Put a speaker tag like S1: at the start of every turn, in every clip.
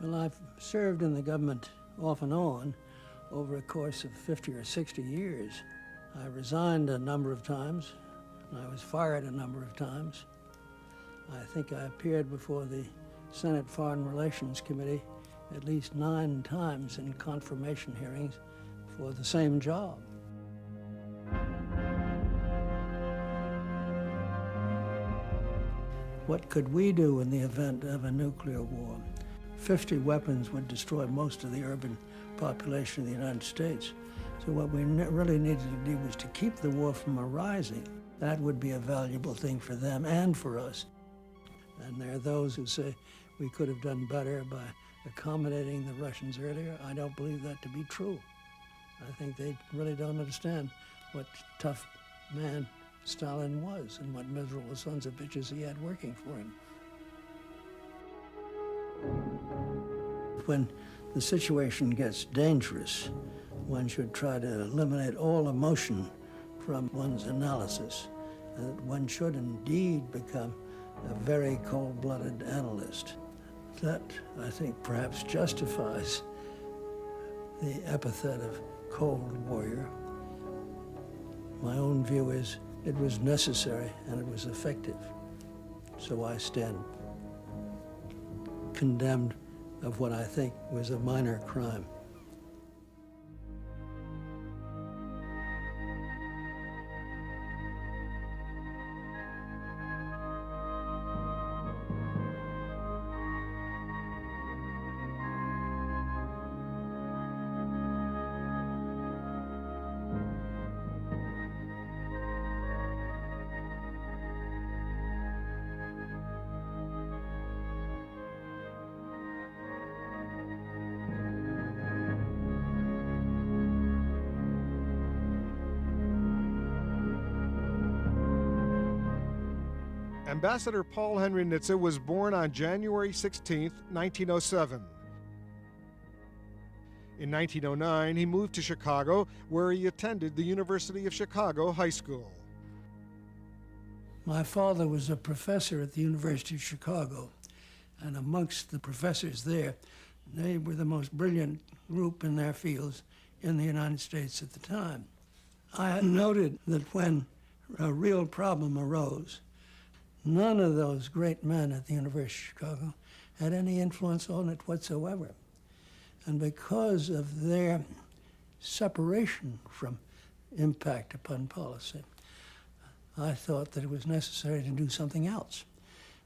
S1: Well, I've served in the government off and on over a course of 50 or 60 years. I resigned a number of times, and I was fired a number of times. I think I appeared before the Senate Foreign Relations Committee at least 9 times in confirmation hearings for the same job. What could we do in the event of a nuclear war? 50 weapons would destroy most of the urban population of the United States. So what we really needed to do was to keep the war from arising. That would be a valuable thing for them and for us. And there are those who say we could have done better by accommodating the Russians earlier. I don't believe that to be true. I think they really don't understand what tough man Stalin was and what miserable sons of bitches he had working for him. When the situation gets dangerous, one should try to eliminate all emotion from one's analysis. One should indeed become a very cold-blooded analyst. That, I think, perhaps justifies the epithet of cold warrior. My own view is it was necessary and it was effective. So I stand condemned of what I think was a minor crime.
S2: Ambassador Paul Henry Nitze was born on January 16, 1907. In 1909, he moved to Chicago, where he attended the University of Chicago High School.
S1: My father was a professor at the University of Chicago, and amongst the professors there, they were the most brilliant group in their fields in the United States at the time. I had noted that when a real problem arose, none of those great men at the University of Chicago had any influence on it whatsoever. And because of their separation from impact upon policy, I thought that it was necessary to do something else.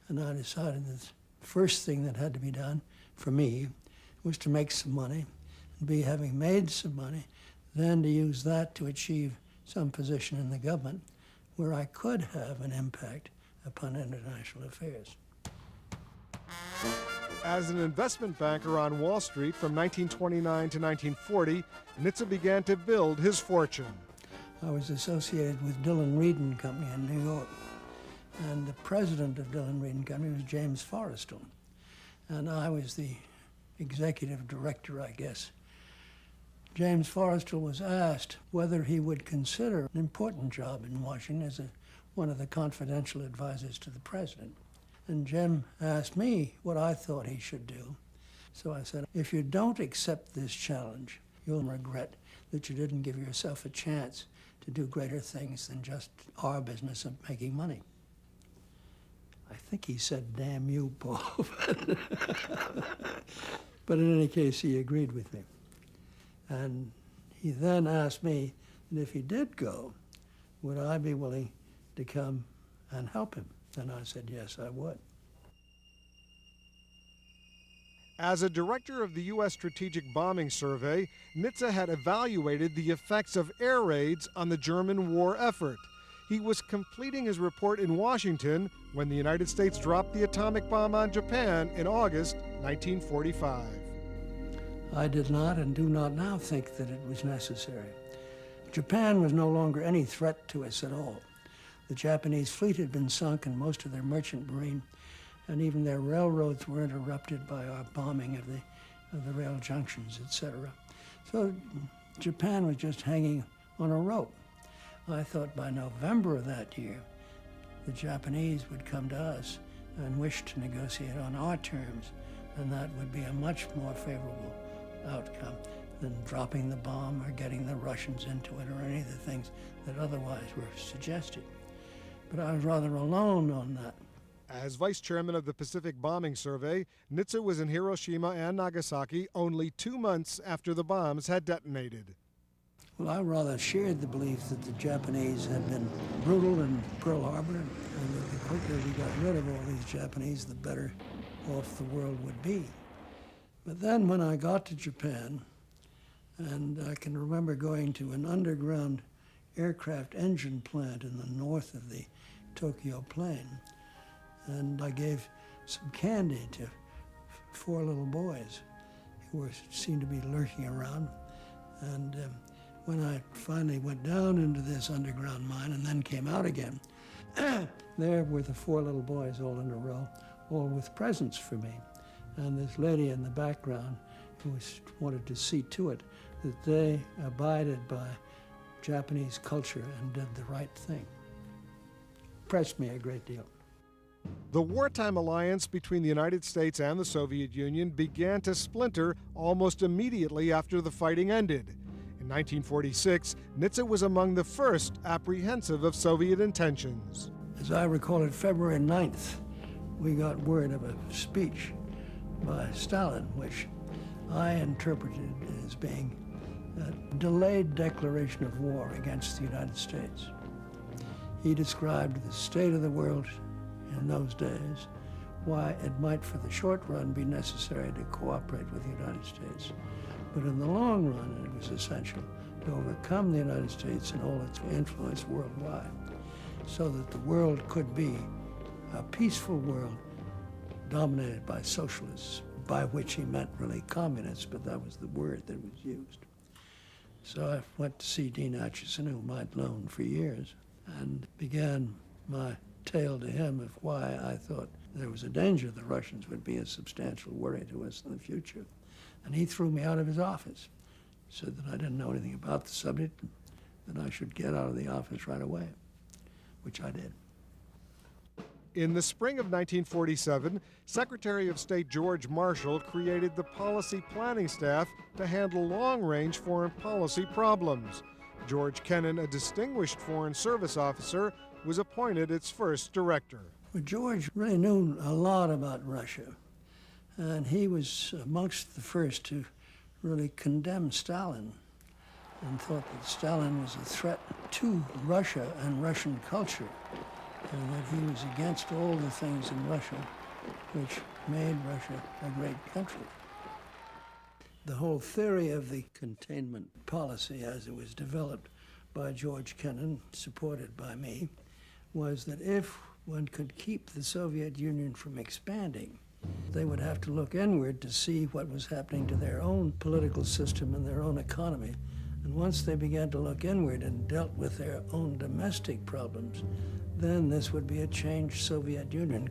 S1: And I decided that the first thing that had to be done for me was to make some money, and having made some money, then to use that to achieve some position in the government where I could have an impact upon international affairs.
S2: As an investment banker on Wall Street from 1929 to 1940, Nitze began to build his fortune.
S1: I was associated with Dillon Reed and Company in New York, and the president of Dillon Reed and Company was James Forrestal, and I was the executive director, I guess. James Forrestal was asked whether he would consider an important job in Washington as one of the confidential advisors to the president. And Jim asked me what I thought he should do. So I said, if you don't accept this challenge, you'll regret that you didn't give yourself a chance to do greater things than just our business of making money. I think he said, damn you, Paul. But in any case, he agreed with me. And he then asked me that if he did go, would I be willing to come and help him? And I said, yes, I would.
S2: As a director of the U.S. Strategic Bombing Survey, Nitze had evaluated the effects of air raids on the German war effort. He was completing his report in Washington when the United States dropped the atomic bomb on Japan in August 1945.
S1: I did not and do not now think that it was necessary. Japan was no longer any threat to us at all. The Japanese fleet had been sunk and most of their merchant marine, and even their railroads were interrupted by our bombing of the rail junctions, etc. So Japan was just hanging on a rope. I thought by November of that year, the Japanese would come to us and wish to negotiate on our terms and that would be a much more favorable outcome than dropping the bomb or getting the Russians into it or any of the things that otherwise were suggested. But I was rather alone on that.
S2: As vice chairman of the Pacific Bombing Survey, Nitze was in Hiroshima and Nagasaki only 2 months after the bombs had detonated.
S1: Well, I rather shared the belief that the Japanese had been brutal in Pearl Harbor, and that the quicker we got rid of all these Japanese, the better off the world would be. But then when I got to Japan, and I can remember going to an underground aircraft engine plant in the north of the Tokyo plain, and I gave some candy to 4 little boys who seemed to be lurking around. And when I finally went down into this underground mine and then came out again, there were the 4 little boys all in a row, all with presents for me. And this lady in the background who wanted to see to it that they abided by Japanese culture and did the right thing. Impressed me a great deal.
S2: The wartime alliance between the United States and the Soviet Union began to splinter almost immediately after the fighting ended. In 1946, Nitze was among the first apprehensive of Soviet intentions.
S1: As I recall it, February 9th, we got word of a speech by Stalin, which I interpreted as being a delayed declaration of war against the United States. He described the state of the world in those days, why it might for the short run be necessary to cooperate with the United States, but in the long run it was essential to overcome the United States and all its influence worldwide, so that the world could be a peaceful world dominated by socialists, by which he meant really communists, but that was the word that was used. So I went to see Dean Acheson, whom I'd known for years, and began my tale to him of why I thought there was a danger the Russians would be a substantial worry to us in the future. And he threw me out of his office, said that I didn't know anything about the subject, that I should get out of the office right away, which I did.
S2: In the spring of 1947, Secretary of State George Marshall created the Policy Planning Staff to handle long-range foreign policy problems. George Kennan, a distinguished Foreign Service officer, was appointed its first director.
S1: Well, George really knew a lot about Russia, and he was amongst the first to really condemn Stalin and thought that Stalin was a threat to Russia and Russian culture, and that he was against all the things in Russia which made Russia a great country. The whole theory of the containment policy as it was developed by George Kennan, supported by me, was that if one could keep the Soviet Union from expanding, they would have to look inward to see what was happening to their own political system and their own economy. And once they began to look inward and dealt with their own domestic problems, then this would be a changed Soviet Union.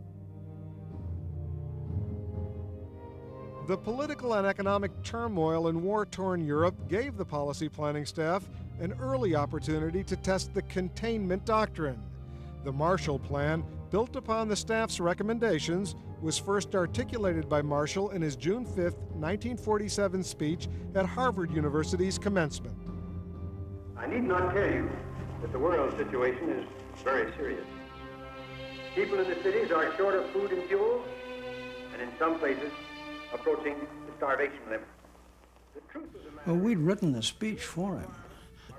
S2: The political and economic turmoil in war-torn Europe gave the policy planning staff an early opportunity to test the containment doctrine. The Marshall Plan, built upon the staff's recommendations, was first articulated by Marshall in his June 5, 1947 speech at Harvard University's commencement.
S3: I need not tell you that the world situation is very serious. People in the cities are short of food and fuel, and in some places approaching the starvation limit. The truth of the matter...
S1: Well, we'd written the speech for him.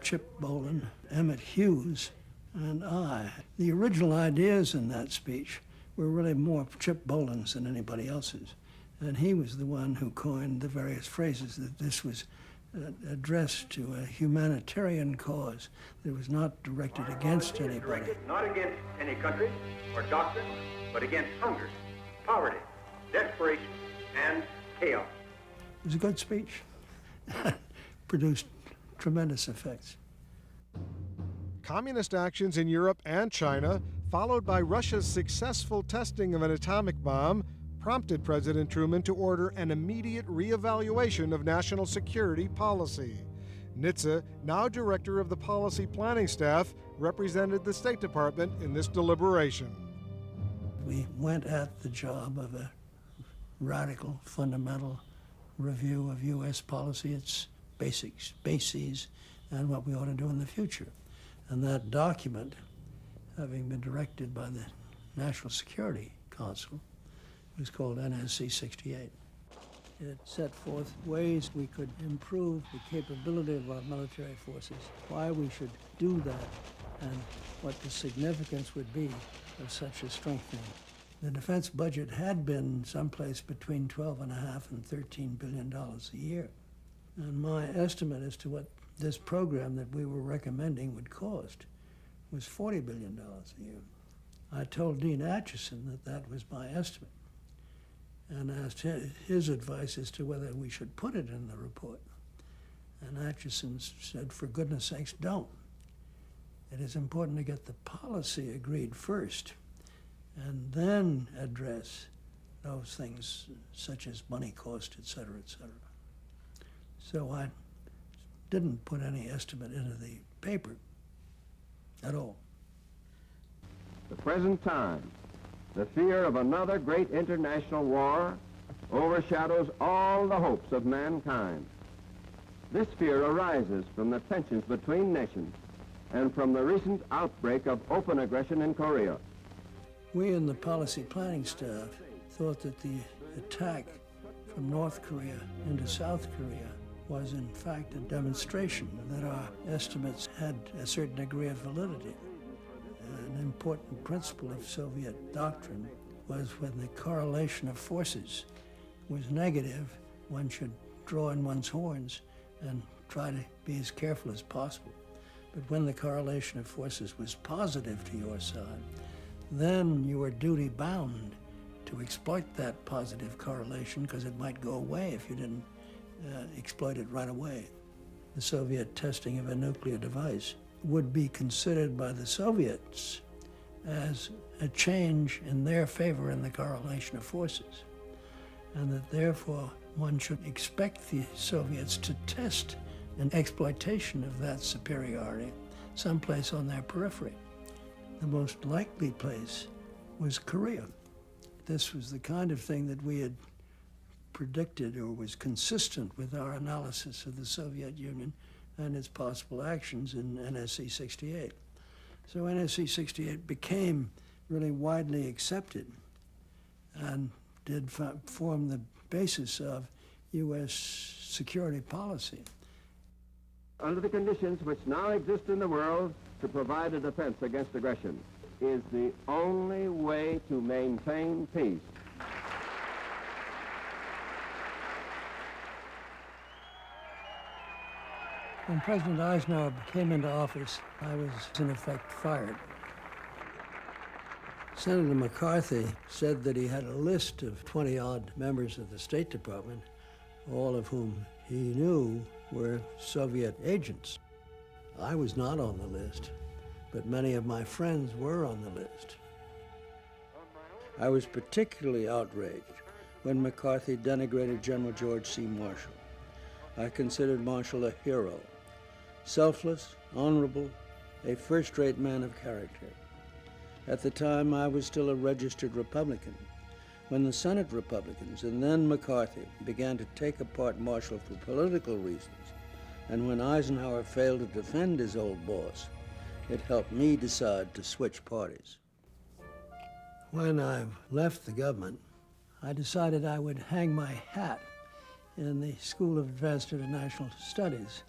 S1: Chip Bolin, Emmett Hughes, and I. The original ideas in that speech were really more Chip Bolin's than anybody else's. And he was the one who coined the various phrases that this was addressed to a humanitarian cause that was not directed against anybody.
S3: Not against any country or doctrine, but against hunger, poverty, desperation, and chaos.
S1: It was a good speech. Produced tremendous effects.
S2: Communist actions in Europe and China, followed by Russia's successful testing of an atomic bomb, prompted President Truman to order an immediate reevaluation of national security policy. Nitze, now director of the Policy Planning Staff, represented the State Department in this deliberation.
S1: We went at the job of a radical, fundamental review of U.S. policy, its basics, bases, and what we ought to do in the future. And that document, having been directed by the National Security Council, was called NSC 68. It set forth ways we could improve the capability of our military forces, why we should do that, and what the significance would be of such a strengthening. The defense budget had been someplace between $12.5 and $13 billion a year. And my estimate as to what this program that we were recommending would cost was $40 billion a year. I told Dean Acheson that that was my estimate and asked his advice as to whether we should put it in the report. And Acheson said, for goodness sakes, don't. It is important to get the policy agreed first and then address those things such as money cost, et cetera, et cetera. So I didn't put any estimate into the paper at all.
S4: The present time, the fear of another great international war overshadows all the hopes of mankind. This fear arises from the tensions between nations and from the recent outbreak of open aggression in Korea.
S1: We in the policy planning staff thought that the attack from North Korea into South Korea was in fact a demonstration that our estimates had a certain degree of validity. An important principle of Soviet doctrine was when the correlation of forces was negative, one should draw in one's horns and try to be as careful as possible. But when the correlation of forces was positive to your side, then you were duty bound to exploit that positive correlation because it might go away if you didn't exploit it right away. The Soviet testing of a nuclear device would be considered by the Soviets as a change in their favor in the correlation of forces, and that therefore one should expect the Soviets to test an exploitation of that superiority someplace on their periphery. The most likely place was Korea. This was the kind of thing that we had predicted or was consistent with our analysis of the Soviet Union and its possible actions in NSC 68. So NSC 68 became really widely accepted and did form the basis of U.S. security policy.
S4: Under the conditions which now exist in the world, to provide a defense against aggression is the only way to maintain peace.
S1: When President Eisenhower came into office, I was in effect fired. Senator McCarthy said that he had a list of 20-odd members of the State Department, all of whom he knew were Soviet agents. I was not on the list, but many of my friends were on the list. I was particularly outraged when McCarthy denigrated General George C. Marshall. I considered Marshall a hero, selfless, honorable, a first-rate man of character. At the time, I was still a registered Republican. When the Senate Republicans and then McCarthy began to take apart Marshall for political reasons, and when Eisenhower failed to defend his old boss, it helped me decide to switch parties. When I left the government, I decided I would hang my hat in the School of Advanced International Studies,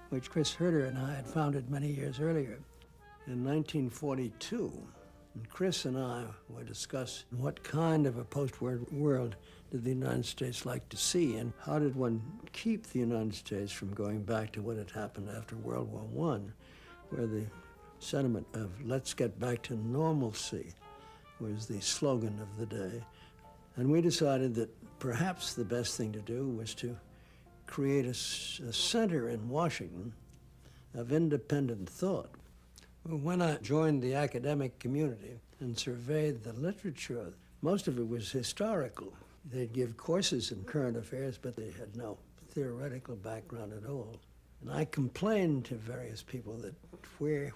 S1: which Chris Herter and I had founded many years earlier. In 1942, Chris and I would discuss what kind of a post-war world did the United States like to see, and how did one keep the United States from going back to what had happened after World War I, where the sentiment of let's get back to normalcy was the slogan of the day. And we decided that perhaps the best thing to do was to create a center in Washington of independent thought. When I joined the academic community and surveyed the literature, most of it was historical. They'd give courses in current affairs, but they had no theoretical background at all. And I complained to various people that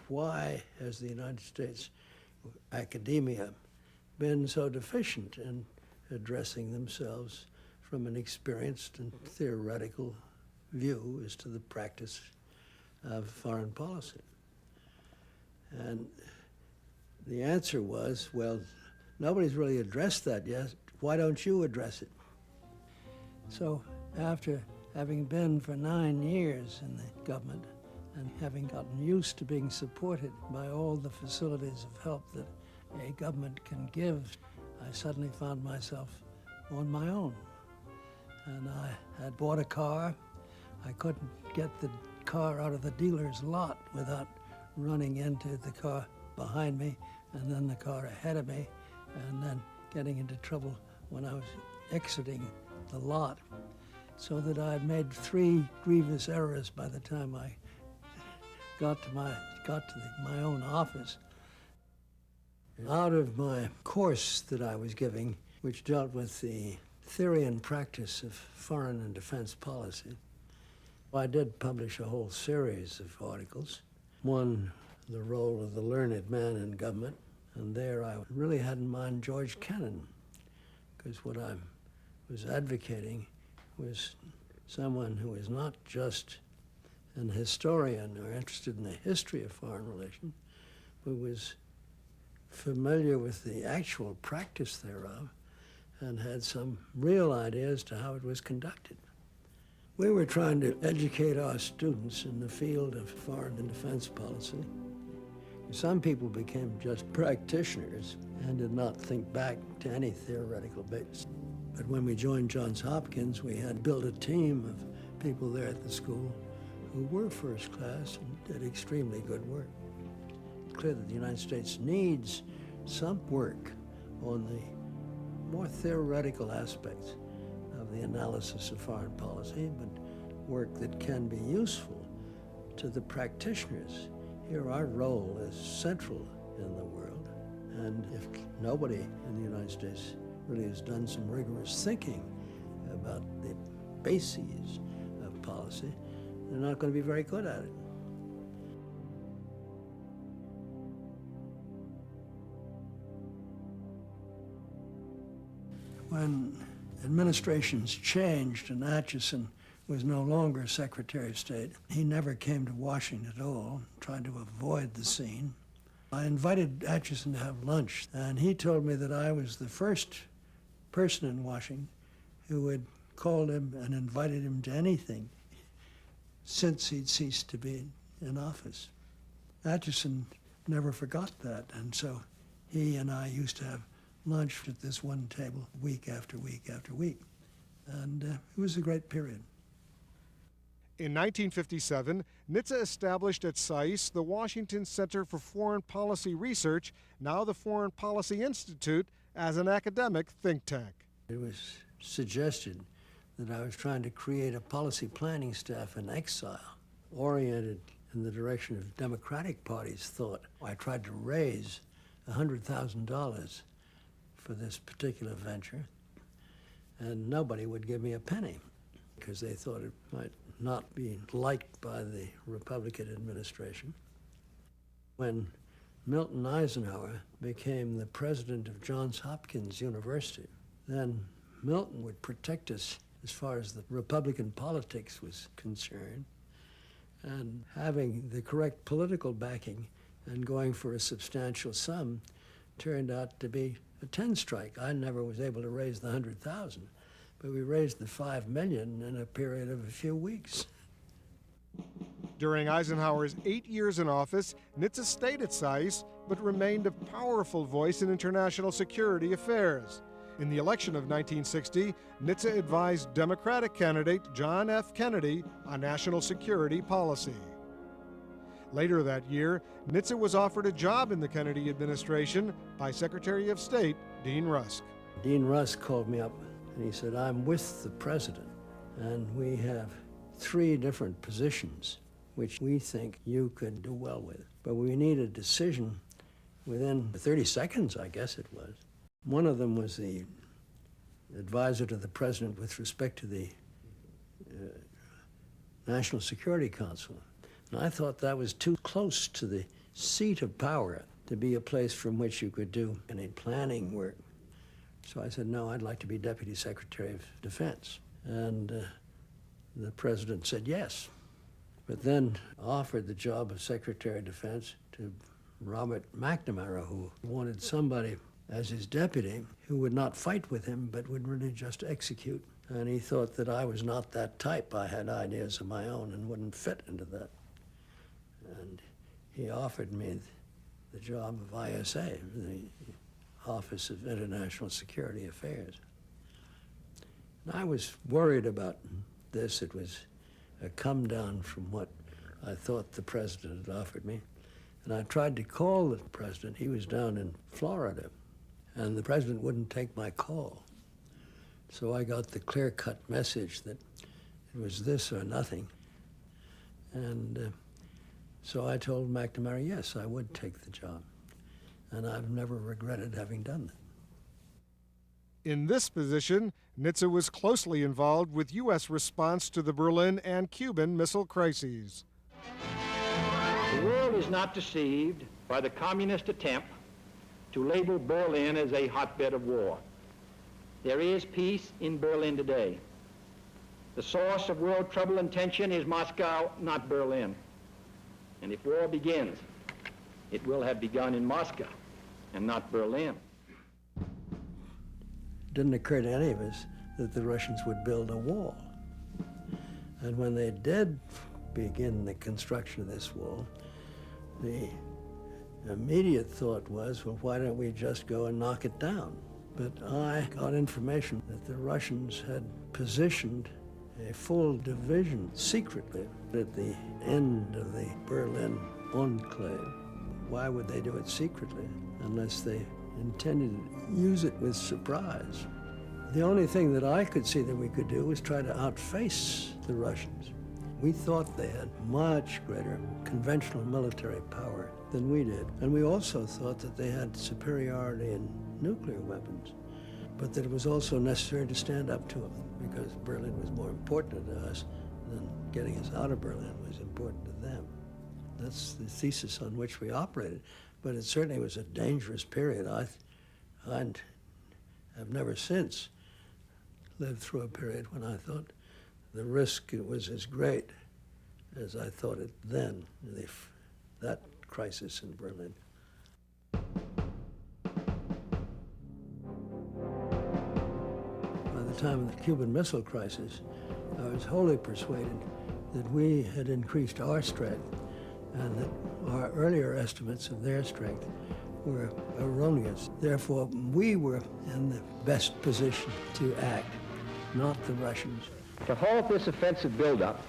S1: why has the United States academia been so deficient in addressing themselves from an experienced and theoretical view as to the practice of foreign policy. And the answer was, well, nobody's really addressed that yet. Why don't you address it? So after having been for 9 years in the government and having gotten used to being supported by all the facilities of help that a government can give, I suddenly found myself on my own. And I had bought a car. I couldn't get the car out of the dealer's lot without running into the car behind me and then the car ahead of me and then getting into trouble when I was exiting the lot. So that I made 3 grievous errors by the time I got to my own office. Out of my course that I was giving, which dealt with the theory and practice of foreign and defense policy, I did publish a whole series of articles. One, the role of the learned man in government, and there I really had in mind George Kennan, because what I was advocating was someone who is not just an historian or interested in the history of foreign relations, but was familiar with the actual practice thereof and had some real idea as to how it was conducted. We were trying to educate our students in the field of foreign and defense policy. Some people became just practitioners and did not think back to any theoretical base. But when we joined Johns Hopkins, we had built a team of people there at the school who were first class and did extremely good work. It's clear that the United States needs some work on the more theoretical aspects of the analysis of foreign policy, but work that can be useful to the practitioners. Here, our role is central in the world, and if nobody in the United States really has done some rigorous thinking about the bases of policy, they're not going to be very good at it. When administrations changed and Atchison was no longer Secretary of State, he never came to Washington at all, tried to avoid the scene. I invited Atchison to have lunch, and he told me that I was the first person in Washington who had called him and invited him to anything since he'd ceased to be in office. Atchison never forgot that, and so he and I used to have lunch at this one table week after week after week, and it was a great period.
S2: In 1957, Nitze established at SAIS the Washington Center for Foreign Policy Research, now the Foreign Policy Institute, as an academic think tank.
S1: It was suggested that I was trying to create a policy planning staff in exile, oriented in the direction of Democratic Party's thought. I tried to raise $100,000 for this particular venture, and nobody would give me a penny because they thought it might not be liked by the Republican administration. When Milton Eisenhower became the president of Johns Hopkins University, then Milton would protect us as far as the Republican politics was concerned, and having the correct political backing and going for a substantial sum turned out to be a 10 strike. I never was able to raise the 100,000, but we raised the $5 million in a period of a few weeks.
S2: During Eisenhower's 8 years in office, Nitze stayed at SAIS, but remained a powerful voice in international security affairs. In the election of 1960, Nitze advised Democratic candidate John F. Kennedy on national security policy. Later that year, Nitze was offered a job in the Kennedy administration by Secretary of State Dean Rusk.
S1: Dean Rusk called me up and he said, "I'm with the president, and we have 3 different positions which we think you could do well with. But we need a decision within 30 seconds, I guess it was." One of them was the advisor to the president with respect to the National Security Council. And I thought that was too close to the seat of power to be a place from which you could do any planning work. So I said, no, I'd like to be Deputy Secretary of Defense. And the president said yes, but then offered the job of Secretary of Defense to Robert McNamara, who wanted somebody as his deputy who would not fight with him, but would really just execute. And he thought that I was not that type. I had ideas of my own and wouldn't fit into that. And he offered me the job of ISA, the Office of International Security Affairs. And I was worried about this. It was a come down from what I thought the president had offered me. And I tried to call the president. He was down in Florida, and the president wouldn't take my call. So I got the clear-cut message that it was this or nothing. And so I told McNamara, yes, I would take the job. And I've never regretted having done that.
S2: In this position, Nitze was closely involved with U.S. response to the Berlin and Cuban missile crises.
S5: The world is not deceived by the communist attempt to label Berlin as a hotbed of war. There is peace in Berlin today. The source of world trouble and tension is Moscow, not Berlin. And if war begins, it will have begun in Moscow and not Berlin.
S1: It didn't occur to any of us that the Russians would build a wall. And when they did begin the construction of this wall, the immediate thought was, well, why don't we just go and knock it down? But I got information that the Russians had positioned a full division secretly at the end of the Berlin enclave. Why would they do it secretly unless they intended to use it with surprise? The only thing that I could see that we could do was try to outface the Russians. We thought they had much greater conventional military power than we did. And we also thought that they had superiority in nuclear weapons, but that it was also necessary to stand up to them because Berlin was more important to us than getting us out of Berlin was important to them. That's the thesis on which we operated, but it certainly was a dangerous period. I have never since lived through a period when I thought the risk was as great as I thought it then, that crisis in Berlin. By the time of the Cuban Missile Crisis, I was wholly persuaded that we had increased our strength and that our earlier estimates of their strength were erroneous. Therefore, we were in the best position to act, not the Russians.
S5: To halt this offensive buildup,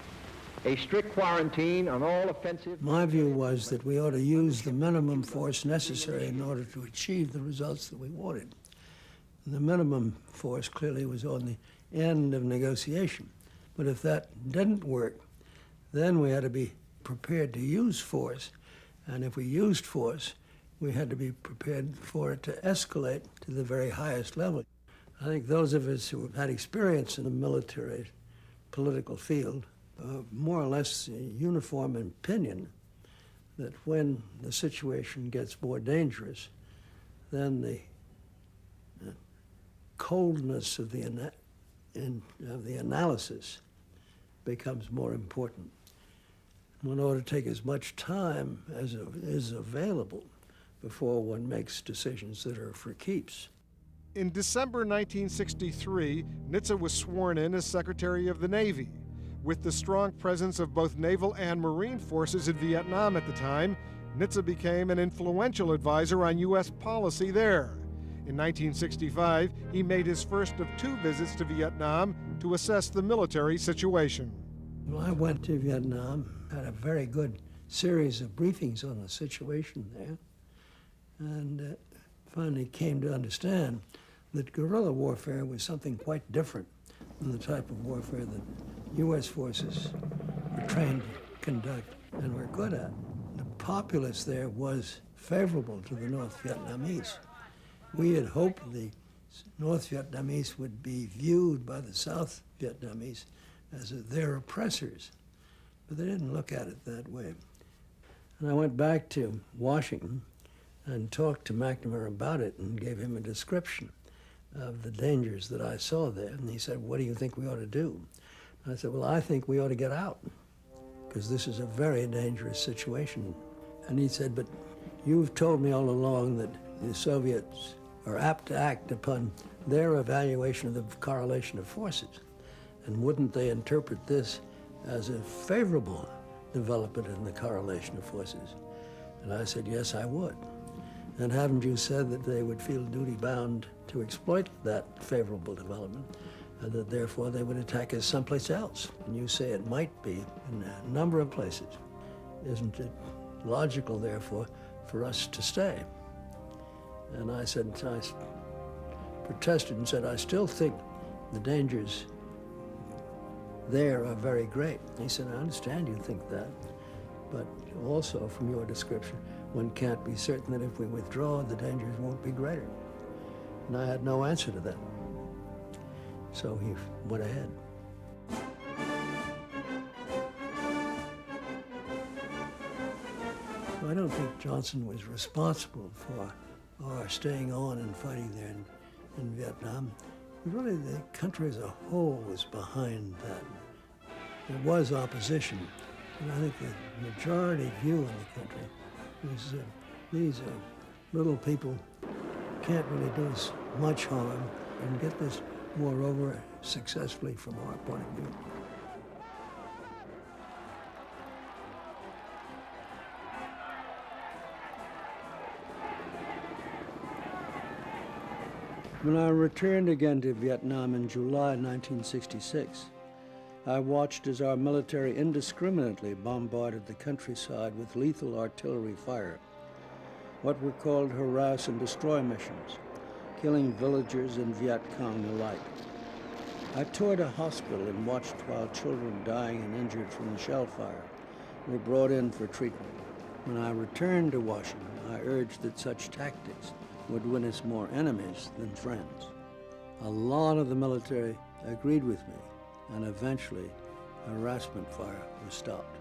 S5: a strict quarantine on all offensive...
S1: My view was that we ought to use the minimum force necessary in order to achieve the results that we wanted. The minimum force clearly was on the end of negotiation. But if that didn't work, then we had to be prepared to use force. And if we used force, we had to be prepared for it to escalate to the very highest level. I think those of us who have had experience in the military political field more or less uniform opinion that when the situation gets more dangerous, then the coldness of the analysis becomes more important. One ought to take as much time as is available before one makes decisions that are for keeps.
S2: In December 1963, Nitze was sworn in as Secretary of the Navy. With the strong presence of both naval and marine forces in Vietnam at the time, Nitze became an influential advisor on U.S. policy there. In 1965, he made his first of 2 visits to Vietnam to assess the military situation.
S1: Well, I went to Vietnam, had a very good series of briefings on the situation there, and finally came to understand that guerrilla warfare was something quite different than the type of warfare that U.S. forces were trained to conduct and were good at. The populace there was favorable to the North Vietnamese. We had hoped the North Vietnamese would be viewed by the South Vietnamese as their oppressors, but they didn't look at it that way. And I went back to Washington and talked to McNamara about it and gave him a description. of the dangers that I saw there. And he said, what do you think we ought to do? And I said, well, I think we ought to get out, because this is a very dangerous situation. And he said, but you've told me all along that the Soviets are apt to act upon their evaluation of the correlation of forces. And wouldn't they interpret this as a favorable development in the correlation of forces? And I said, yes, I would. And haven't you said that they would feel duty-bound to exploit that favorable development, and that therefore they would attack us someplace else? And you say it might be in a number of places. Isn't it logical, therefore, for us to stay? And I said, I protested and said, I still think the dangers there are very great. He said, I understand you think that, but also from your description, one can't be certain that if we withdraw, the dangers won't be greater. And I had no answer to that. So he went ahead. I don't think Johnson was responsible for our staying on and fighting there in Vietnam. Really, the country as a whole was behind that. There was opposition, and I think the majority view in the country was these little people can't really do us much harm and get this war over successfully from our point of view. When I returned again to Vietnam in July 1966, I watched as our military indiscriminately bombarded the countryside with lethal artillery fire, what were called harass and destroy missions, killing villagers and Viet Cong alike. I toured a hospital and watched while children dying and injured from the shell fire were brought in for treatment. When I returned to Washington, I urged that such tactics would win us more enemies than friends. A lot of the military agreed with me, and eventually harassment fire was stopped.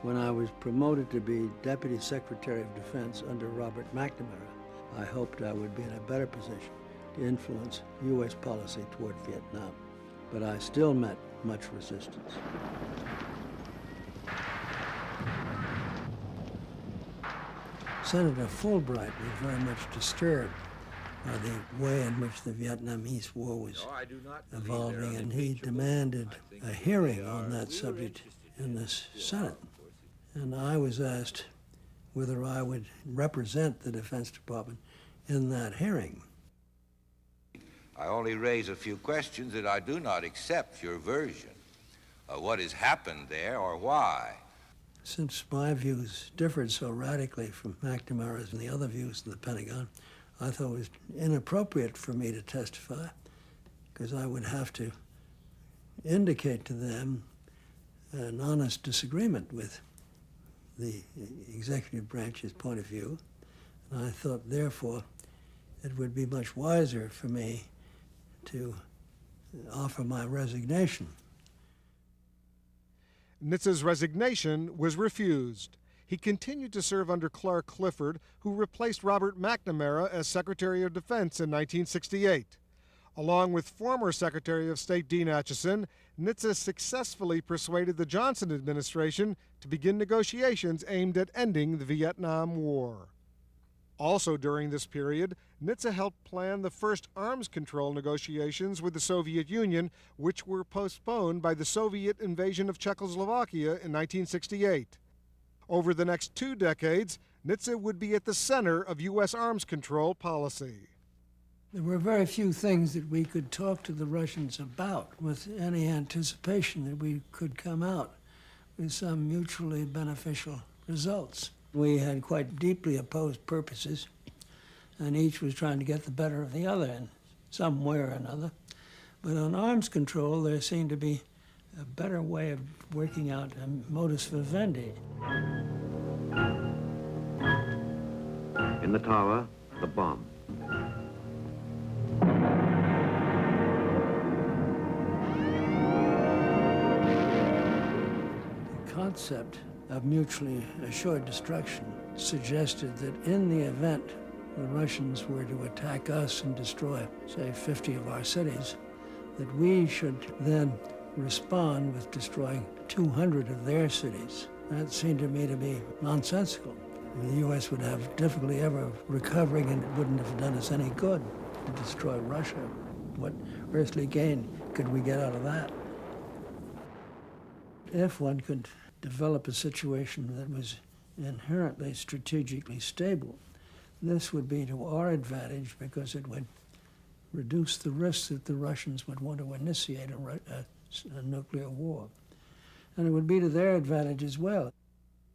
S1: When I was promoted to be Deputy Secretary of Defense under Robert McNamara, I hoped I would be in a better position to influence U.S. policy toward Vietnam, but I still met much resistance. Senator Fulbright was very much disturbed by the way in which the Vietnamese War was evolving, and he demanded a hearing on that subject in the Senate. And I was asked whether I would represent the Defense Department in that hearing.
S6: I only raise a few questions, and I do not accept your version of what has happened there or why.
S1: Since my views differed so radically from McNamara's and the other views of the Pentagon, I thought it was inappropriate for me to testify, because I would have to indicate to them an honest disagreement with the executive branch's point of view. And I thought, therefore, it would be much wiser for me to offer my resignation.
S2: Nitze's resignation was refused. He continued to serve under Clark Clifford, who replaced Robert McNamara as Secretary of Defense in 1968. Along with former Secretary of State Dean Acheson, Nitze successfully persuaded the Johnson administration to begin negotiations aimed at ending the Vietnam War. Also during this period, Nitze helped plan the first arms control negotiations with the Soviet Union, which were postponed by the Soviet invasion of Czechoslovakia in 1968. Over the next 2 decades, Nitze would be at the center of U.S. arms control policy.
S1: There were very few things that we could talk to the Russians about with any anticipation that we could come out with some mutually beneficial results. We had quite deeply opposed purposes, and each was trying to get the better of the other in some way or another. But on arms control, there seemed to be a better way of working out a modus vivendi.
S4: In the tower, the bomb.
S1: The concept of mutually assured destruction suggested that in the event the Russians were to attack us and destroy, say, 50 of our cities, that we should then respond with destroying 200 of their cities. That seemed to me to be nonsensical. The U.S. would have difficulty ever recovering, and it wouldn't have done us any good to destroy Russia. What earthly gain could we get out of that? If one could develop a situation that was inherently strategically stable, this would be to our advantage because it would reduce the risk that the Russians would want to initiate a nuclear war. And it would be to their advantage as well.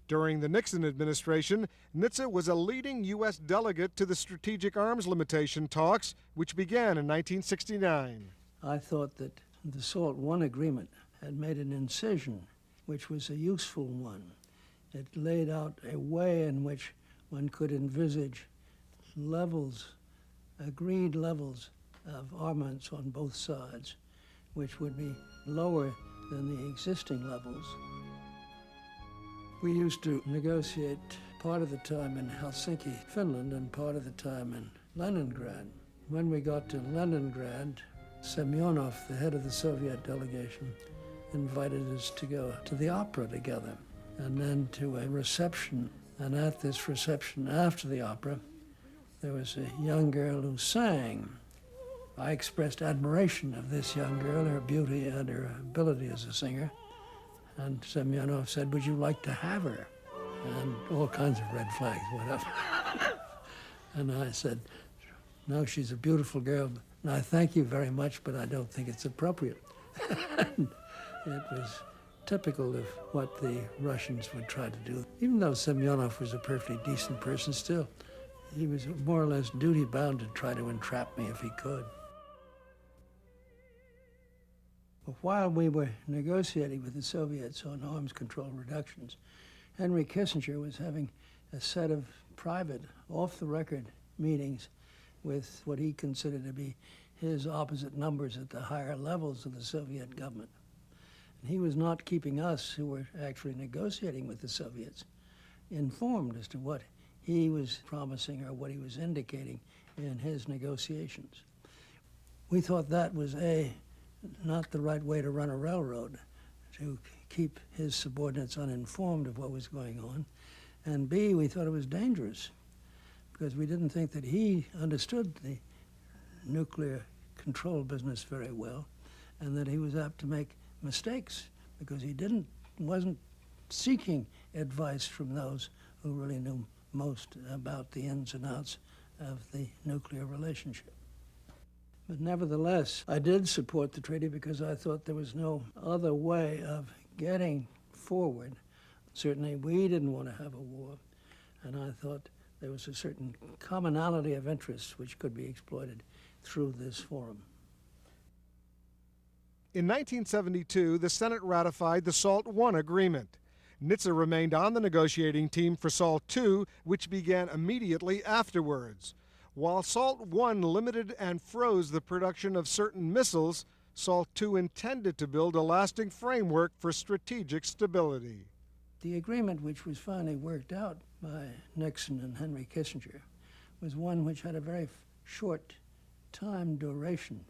S2: During the Nixon administration, Nitze was a leading U.S. delegate to the strategic arms limitation talks, which began in 1969.
S1: I thought that the SALT I agreement had made an incision, which was a useful one. It laid out a way in which one could envisage levels, agreed levels of armaments on both sides, which would be lower than the existing levels. We used to negotiate part of the time in Helsinki, Finland, and part of the time in Leningrad. When we got to Leningrad, Semyonov, the head of the Soviet delegation, invited us to go to the opera together, and then to a reception. And at this reception after the opera, there was a young girl who sang. I expressed admiration of this young girl, her beauty and her ability as a singer. And Semyonov said, "Would you like to have her?" And all kinds of red flags went up. And I said, "No, she's a beautiful girl, and I thank you very much, but I don't think it's appropriate." And it was typical of what the Russians would try to do. Even though Semyonov was a perfectly decent person, still, he was more or less duty-bound to try to entrap me if he could. But while we were negotiating with the Soviets on arms control reductions, Henry Kissinger was having a set of private, off-the-record meetings with what he considered to be his opposite numbers at the higher levels of the Soviet government. And he was not keeping us, who were actually negotiating with the Soviets, informed as to what he was promising or what he was indicating in his negotiations. We thought that was not the right way to run a railroad, to keep his subordinates uninformed of what was going on. And B, we thought it was dangerous because we didn't think that he understood the nuclear control business very well, and that he was apt to make mistakes because he wasn't seeking advice from those who really knew most about the ins and outs of the nuclear relationship. But nevertheless, I did support the treaty because I thought there was no other way of getting forward. Certainly, we didn't want to have a war, and I thought there was a certain commonality of interests which could be exploited through this forum.
S2: In 1972, the Senate ratified the SALT I agreement. Nitze remained on the negotiating team for SALT II, which began immediately afterwards. While SALT I limited and froze the production of certain missiles, SALT II intended to build a lasting framework for strategic stability.
S1: The agreement, which was finally worked out by Nixon and Henry Kissinger, was one which had a very short time duration.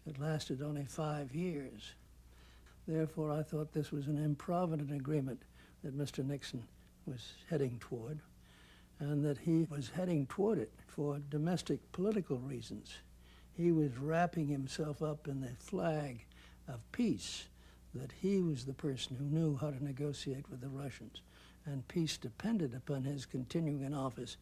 S1: It lasted only 5 years. Therefore, I thought this was an improvident agreement that Mr. Nixon was heading toward, and that he was heading toward it for domestic political reasons. He was wrapping himself up in the flag of peace, that he was the person who knew how to negotiate with the Russians, and peace depended upon his continuing in office,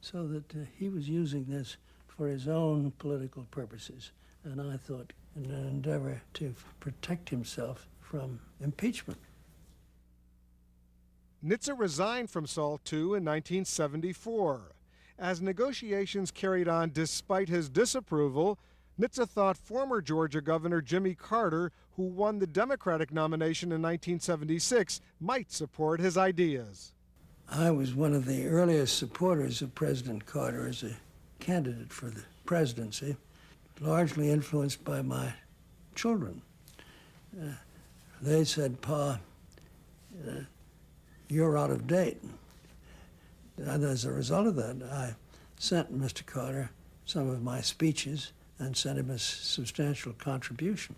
S1: so that he was using this for his own political purposes, and I thought in an endeavor to protect himself from impeachment.
S2: Nitze resigned from SALT II in 1974. As negotiations carried on despite his disapproval, Nitze thought former Georgia Governor Jimmy Carter, who won the Democratic nomination in 1976, might support his ideas.
S1: I was one of the earliest supporters of President Carter as a candidate for the presidency, largely influenced by my children. They said, "Pa, you're out of date." And as a result of that, I sent Mr. Carter some of my speeches and sent him a substantial contribution.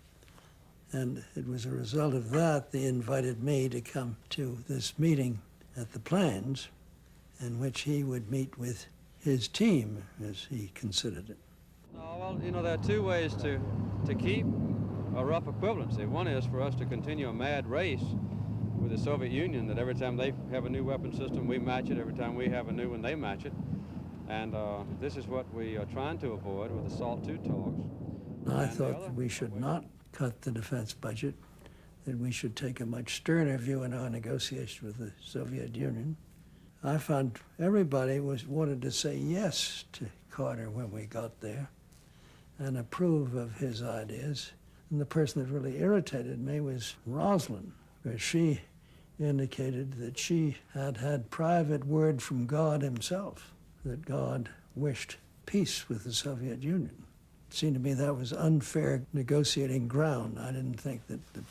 S1: And it was a result of that they invited me to come to this meeting at the Plains, in which he would meet with his team, as he considered it.
S7: Well, you know, there are two ways to keep a rough equivalency. One is for us to continue a mad race with the Soviet Union, that every time they have a new weapon system, we match it. Every time we have a new one, they match it. And this is what we are trying to avoid with the SALT II talks.
S1: I thought that we should not cut the defense budget, that we should take a much sterner view in our negotiation with the Soviet Union. I found everybody wanted to say yes to Carter when we got there and approve of his ideas. And the person that really irritated me was Rosalind, because she indicated that she had had private word from God himself, that God wished peace with the Soviet Union. It seemed to me that was unfair negotiating ground. I didn't think that the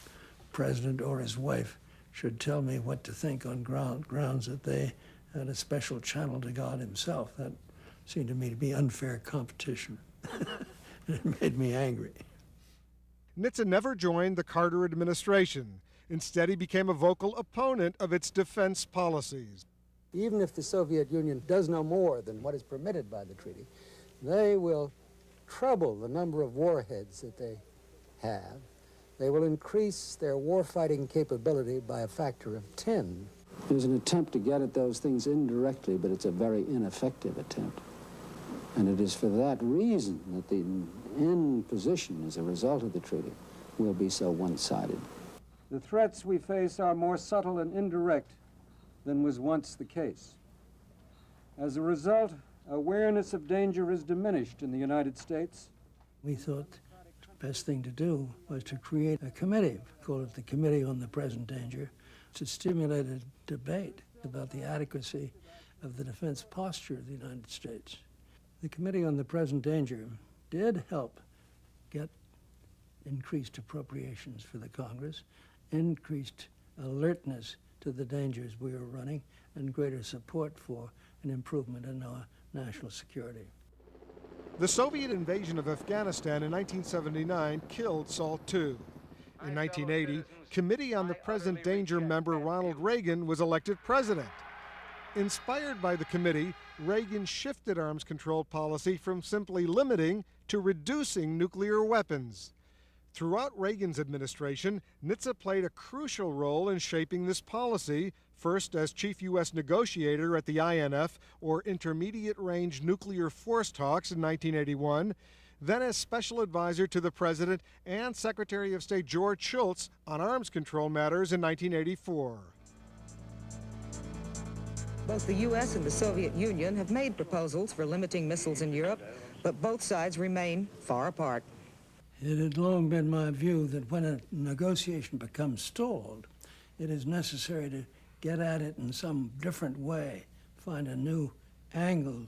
S1: president or his wife should tell me what to think on grounds that they had a special channel to God himself. That seemed to me to be unfair competition. It made me angry.
S2: Nitze never joined the Carter administration. Instead, he became a vocal opponent of its defense policies.
S8: Even if the Soviet Union does no more than what is permitted by the treaty, they will treble the number of warheads that they have. They will increase their warfighting capability by a factor of 10.
S9: There's an attempt to get at those things indirectly, but it's a very ineffective attempt. And it is for that reason that the end position as a result of the treaty will be so one-sided.
S7: The threats we face are more subtle and indirect than was once the case. As a result, awareness of danger is diminished in the United States.
S1: We thought the best thing to do was to create a committee, call it the Committee on the Present Danger, to stimulate a debate about the adequacy of the defense posture of the United States. The Committee on the Present Danger did help get increased appropriations for the Congress, increased alertness to the dangers we were running, and greater support for an improvement in our national security.
S2: The Soviet invasion of Afghanistan in 1979 killed SALT II. In 1980, Committee on the Present Danger member Ronald Reagan was elected president. Inspired by the committee, Reagan shifted arms control policy from simply limiting to reducing nuclear weapons. Throughout Reagan's administration, Nitze played a crucial role in shaping this policy, first as chief U.S. negotiator at the INF, or Intermediate Range Nuclear Force Talks in 1981, then as special advisor to the President and Secretary of State George Shultz on arms control matters in 1984.
S10: Both the U.S. and the Soviet Union have made proposals for limiting missiles in Europe, but both sides remain far apart.
S1: It had long been my view that when a negotiation becomes stalled, it is necessary to get at it in some different way, find a new angle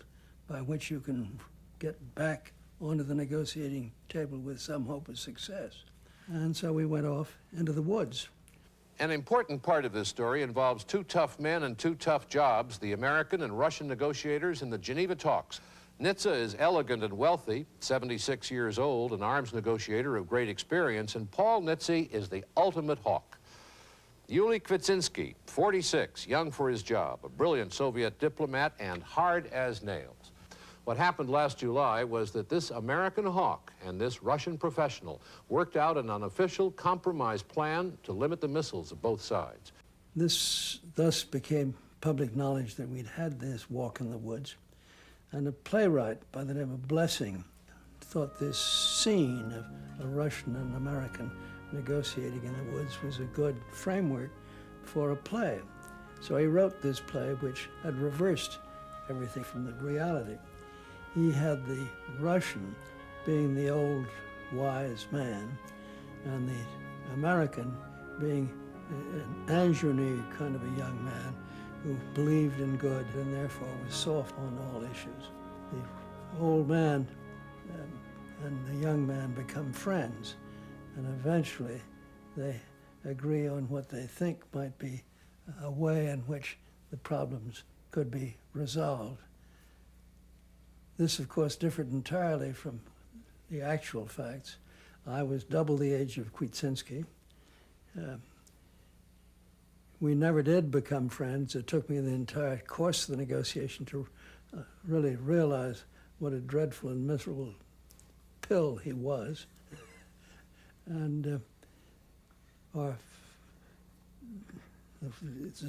S1: by which you can get back onto the negotiating table with some hope of success. And so we went off into the woods.
S11: An important part of this story involves two tough men and two tough jobs, the American and Russian negotiators in the Geneva talks. Nitze is elegant and wealthy, 76 years old, an arms negotiator of great experience, and Paul Nitze is the ultimate hawk. Yuli Kvitsinski, 46, young for his job, a brilliant Soviet diplomat and hard as nails. What happened last July was that this American hawk and this Russian professional worked out an unofficial compromise plan to limit the missiles of both sides.
S1: This thus became public knowledge that we'd had this walk in the woods, and a playwright by the name of Blessing thought this scene of a Russian and American negotiating in the woods was a good framework for a play. So he wrote this play, which had reversed everything from the reality. He had the Russian being the old wise man, and the American being an ingenue kind of a young man who believed in good and therefore was soft on all issues. The old man and the young man become friends, and eventually they agree on what they think might be a way in which the problems could be resolved. This, of course, differed entirely from the actual facts. I was double the age of Kwiecinski. We never did become friends. It took me the entire course of the negotiation to really realize what a dreadful and miserable pill he was. And the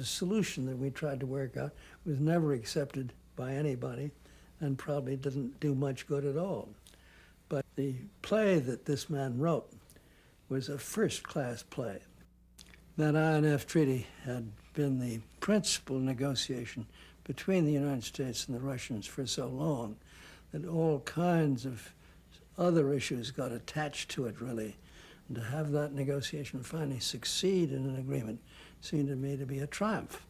S1: solution that we tried to work out was never accepted by anybody and probably didn't do much good at all. But the play that this man wrote was a first-class play. That INF Treaty had been the principal negotiation between the United States and the Russians for so long that all kinds of other issues got attached to it, really. And to have that negotiation finally succeed in an agreement seemed to me to be a triumph,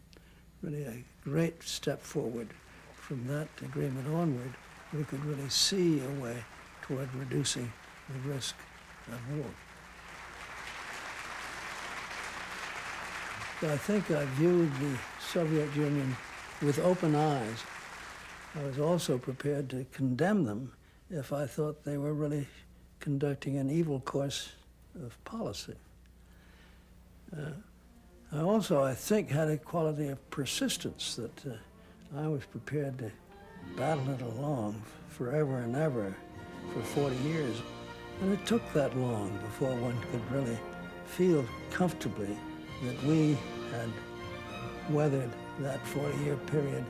S1: really a great step forward. From that agreement onward, we could really see a way toward reducing the risk of war. I think I viewed the Soviet Union with open eyes. I was also prepared to condemn them if I thought they were really conducting an evil course of policy. I also, I think, had a quality of persistence that I was prepared to battle it along forever and ever for 40 years. And it took that long before one could really feel comfortably that we had weathered that 40-year period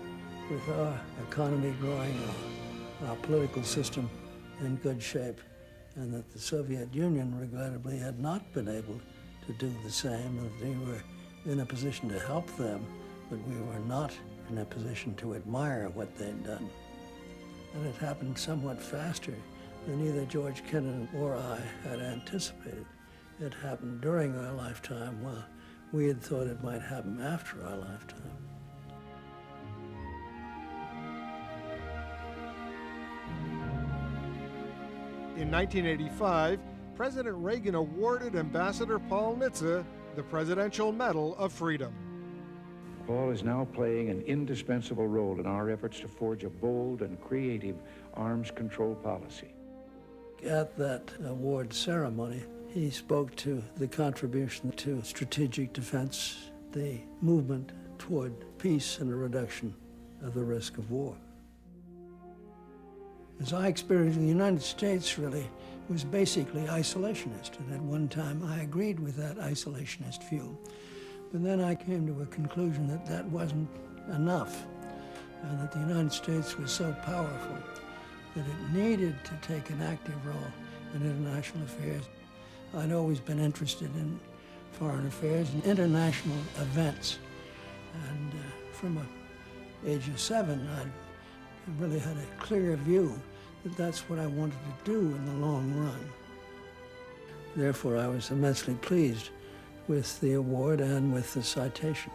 S1: with our economy growing, our political system in good shape, and that the Soviet Union, regrettably, had not been able to do the same, and that we were in a position to help them, but we were not in a position to admire what they'd done. And it happened somewhat faster than either George Kennan or I had anticipated. It happened during our lifetime, while we had thought it might happen after our lifetime.
S2: In 1985, President Reagan awarded Ambassador Paul Nitze the Presidential Medal of Freedom.
S12: Paul is now playing an indispensable role in our efforts to forge a bold and creative arms control policy.
S1: At that award ceremony, he spoke to the contribution to strategic defense, the movement toward peace and a reduction of the risk of war. As I experienced in the United States, really, was basically isolationist, and at one time I agreed with that isolationist view. But then I came to a conclusion that that wasn't enough, and that the United States was so powerful that it needed to take an active role in international affairs. I'd always been interested in foreign affairs and international events, and from the age of 7, I really had a clear view that that's what I wanted to do in the long run. Therefore, I was immensely pleased with the award and with the citation.